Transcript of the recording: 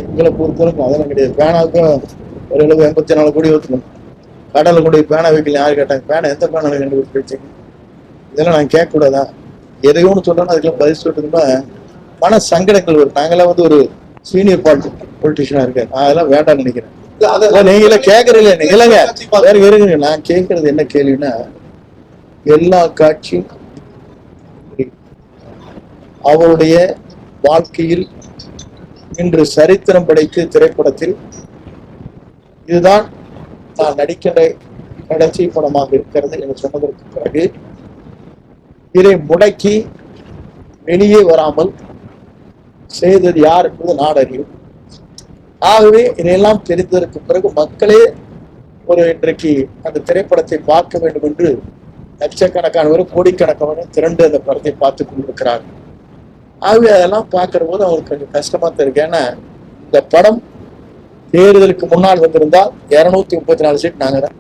எங்களை பொறுத்தவரைக்கும் அதெல்லாம் கிடையாது. பேனாவுக்கும் ஒரு 84 கோடி ஊற்றணும். கடலை கொண்டு பேனா வைக்கல யாரு கேட்டாங்க? பேனா எந்த பேனால கண்டுபிடிச்சு வச்சீங்க? இதெல்லாம் நான் கேட்கக்கூடாதா? எதையோ ஒன்று சொல்றோம்னா அதுக்கெல்லாம் பதில் சொல்றதுன்னா மன சங்கடங்கள் வரும். நாங்களாம் ஒரு சீனியர் பொலிட்டிஷியனா இருக்கேன். நான் அதெல்லாம் வேண்டாம்னு நினைக்கிறேன். நீங்களே கேட்கறீங்க இல்லைங்க, வேற இருங்க. நான் கேட்கறது என்ன கேள்வின்னா, எல்லா காட்சியும் அவருடைய வாழ்க்கையில் இன்று சரித்திரம் படைத்து திரைப்படத்தில் இதுதான் நான் நடிக்கின்ற கடைசி படமாக இருக்கிறது என்று சொன்னதற்கு பிறகு இதை முடக்கி வெளியே வராமல் செய்தது யார் என்பது நாடு அறியும். ஆகவே இதையெல்லாம் தெரிந்ததற்கு பிறகு மக்களே இன்றைக்கு அந்த திரைப்படத்தை பார்க்க வேண்டும் என்று லட்சக்கணக்கானவர் கோடிக்கணக்கானவர் திரண்டு அந்த படத்தை பார்த்துக் கொண்டிருக்கிறார்கள். ஆகவே அதெல்லாம் பார்க்கிற போது அவங்களுக்கு கொஞ்சம் கஷ்டமா தான் இருக்கு. ஏன்னா இந்த படம் தேர்தலுக்கு முன்னால் வந்திருந்தால் 234 சீட் நாங்க தான்